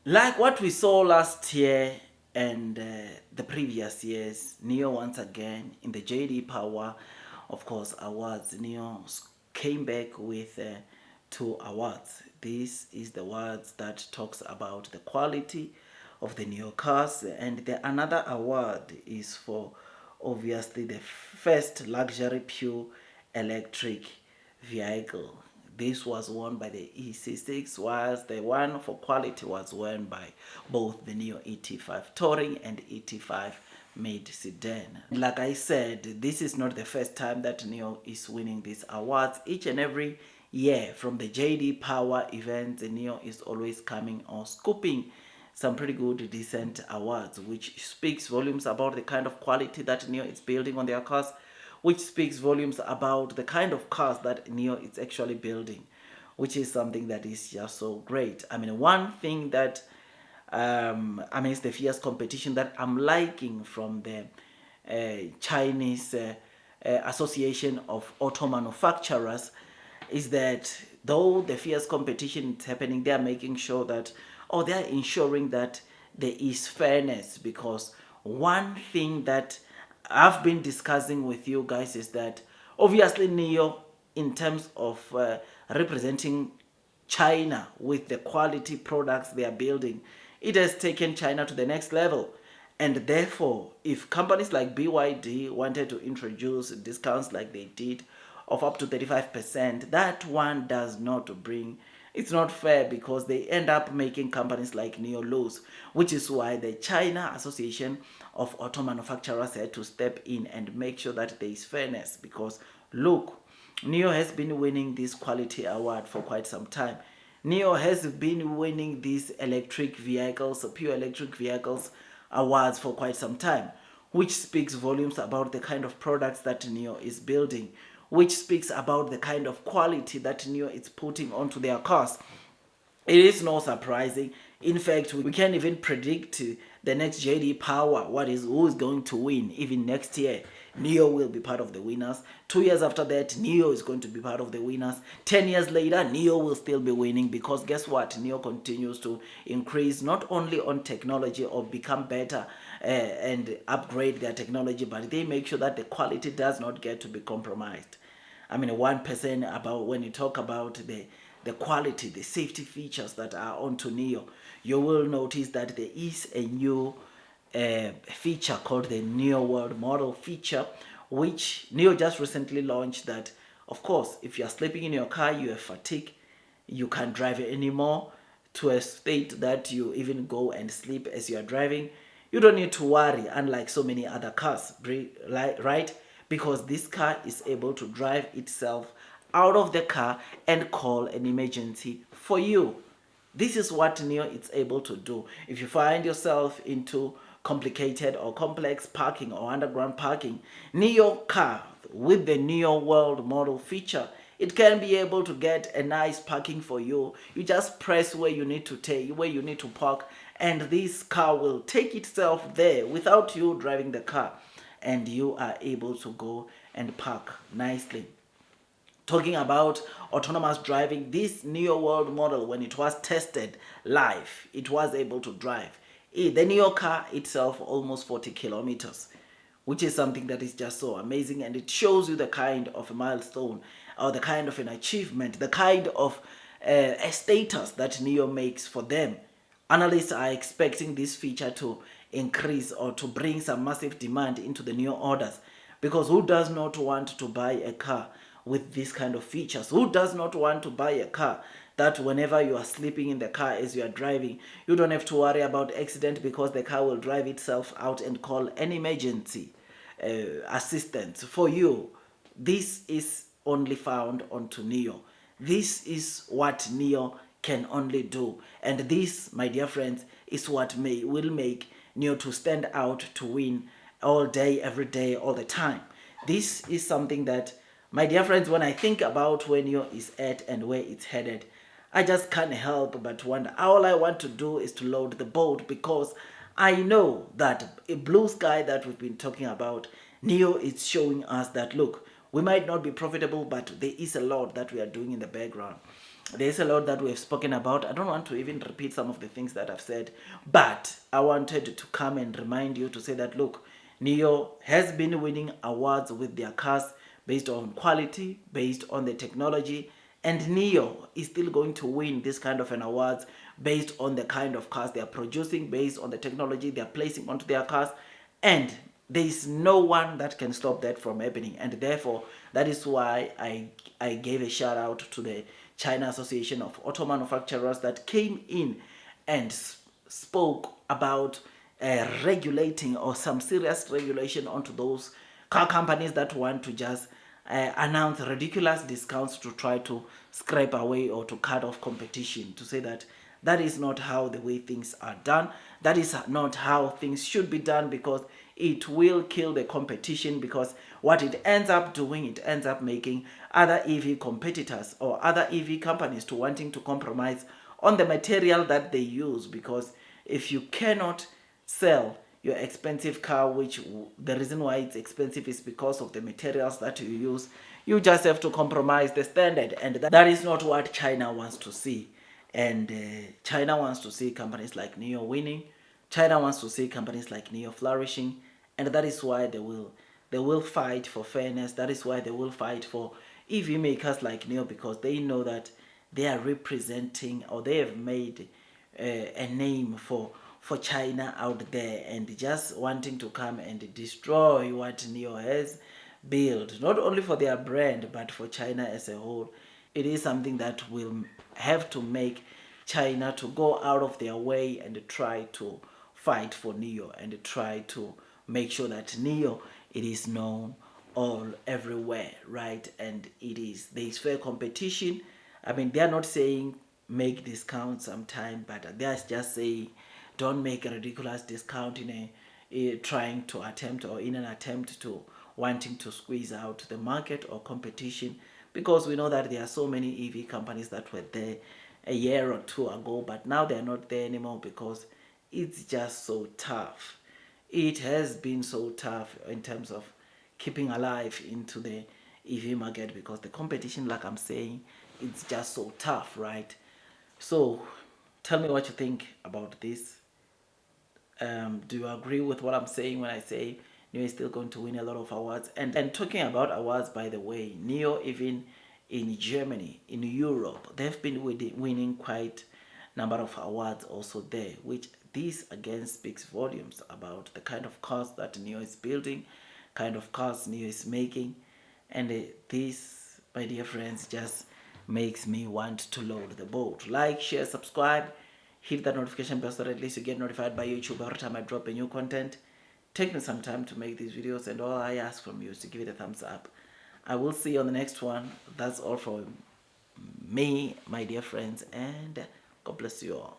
Like what we saw last year and the previous years, Nio once again in the JD Power, of course, awards, Nio came back with two awards. This is the awards that talks about the quality of the Nio cars, and the another award is for obviously the first luxury pure electric vehicle. This was won by the EC6, whilst the one for quality was won by both the Nio ET5 Touring and ET5 mid sedan. Like I said, this is not the first time that Nio is winning these awards. Each and every year from the JD Power events, Nio is always coming or scooping some pretty good, decent awards, which speaks volumes about the kind of quality that Nio is building on their cars, which speaks volumes about the kind of cars that Nio is actually building, which is something that is just so great. I mean, one thing that amidst the fierce competition that I'm liking from the Chinese Association of Auto Manufacturers is that though the fierce competition is happening, they are making sure that, or they are ensuring that there is fairness. Because one thing that I've been discussing with you guys is that obviously Nio, in terms of representing China with the quality products they are building, it has taken China to the next level. And therefore, if companies like BYD wanted to introduce discounts like they did of up to 35%, that one does not bring, it's not fair, because they end up making companies like Nio lose, which is why the China Association of Auto Manufacturers had to step in and make sure that there is fairness. Because look, Nio has been winning this quality award for quite some time. Nio has been winning these electric vehicles, pure electric vehicles awards for quite some time, which speaks volumes about the kind of products that Nio is building, which speaks about the kind of quality that Nio is putting onto their cars. It is not surprising. In fact, we can't even predict the next JD Power, who is going to win. Even next year, Nio will be part of the winners. 2 years after that, Nio is going to be part of the winners. 10 years later, Nio will still be winning, because guess what? Nio continues to increase not only on technology or become better and upgrade their technology, but they make sure that the quality does not get to be compromised. I mean, 1% about when you talk about the quality, the safety features that are onto Nio, you will notice that there is a new feature called the Nio World Model feature, which Nio just recently launched. That, of course, if you are sleeping in your car, you have fatigue, you can't drive anymore, to a state that you even go and sleep as you are driving. You don't need to worry, unlike so many other cars, right? Because this car is able to drive itself out of the car and call an emergency for you. This is what Nio is able to do. If you find yourself into complicated or complex parking or underground parking, Nio car with the Nio World Model feature, it can be able to get a nice parking for you. You just press where you need to park, and this car will take itself there without you driving the car, and you are able to go and park nicely. Talking about autonomous driving, this Nio World model, when it was tested live, it was able to drive the Nio car itself almost 40 kilometers, which is something that is just so amazing. And it shows you the kind of a milestone, or the kind of an achievement, the kind of a status that Nio makes for them. Analysts are expecting this feature to increase or to bring some massive demand into the Nio orders, because who does not want to buy a car with this kind of features? Who does not want to buy a car that whenever you are sleeping in the car as you are driving, you don't have to worry about accident, because the car will drive itself out and call an emergency assistance for you? This is only found onto Nio. This is what Nio can only do. And this, my dear friends, is what will make Nio to stand out, to win all day, every day, all the time. This is something that, my dear friends, when I think about where Nio is at and where it's headed, I just can't help but wonder. All I want to do is to load the boat, because I know that a blue sky that we've been talking about, Nio is showing us that, look, we might not be profitable, but there is a lot that we are doing in the background. there's a lot that we've spoken about. I don't want to even repeat some of the things that I've said, but I wanted to come and remind you to say that, look, Nio has been winning awards with their cars based on quality, based on the technology, and Nio is still going to win this kind of an awards based on the kind of cars they are producing, based on the technology they are placing onto their cars, and there is no one that can stop that from happening. And therefore, that is why I gave a shout out to the China Association of Auto Manufacturers that came in and spoke about regulating, or some serious regulation onto those car companies that want to just announce ridiculous discounts to try to scrape away or to cut off competition, to say that that is not how the way things are done. That is not how things should be done, because it will kill the competition. Because what it ends up doing, it ends up making other EV competitors or other EV companies to wanting to compromise on the material that they use. Because if you cannot sell your expensive car, which the reason why it's expensive is because of the materials that you use, you just have to compromise the standard, and that is not what China wants to see. And China wants to see companies like Nio winning. China wants to see companies like Nio flourishing, and that is why they will fight for fairness. That is why they will fight for EV makers like Nio, because they know that they are representing, or they have made a name for China out there, and just wanting to come and destroy what Nio has built, not only for their brand but for China as a whole. It is something that will have to make China to go out of their way and try to fight for Nio, and try to make sure that Nio, it is known all everywhere, right? And there is fair competition. I mean, they are not saying make discounts sometime, but they are just saying don't make a ridiculous discount in trying to attempt, or in an attempt to wanting to squeeze out the market or competition. Because we know that there are so many EV companies that were there a year or two ago, but now they're not there anymore, because it's just so tough. It has been so tough in terms of keeping alive into the EV market, because the competition, like I'm saying, it's just so tough, right? So tell me what you think about this. Do you agree with what I'm saying when I say Nio is still going to win a lot of awards? And talking about awards, by the way, Nio, even in Germany, in Europe, they've been winning quite number of awards also there, which this again speaks volumes about the kind of cars that Nio is building, kind of cars Nio is making. And this, my dear friends, just makes me want to load the boat. Like, share, subscribe, hit that notification bell so that at least you get notified by YouTube every time I drop a new content. Take me some time to make these videos, and all I ask from you is to give it a thumbs up. I will see you on the next one. That's all from me, my dear friends, and God bless you all.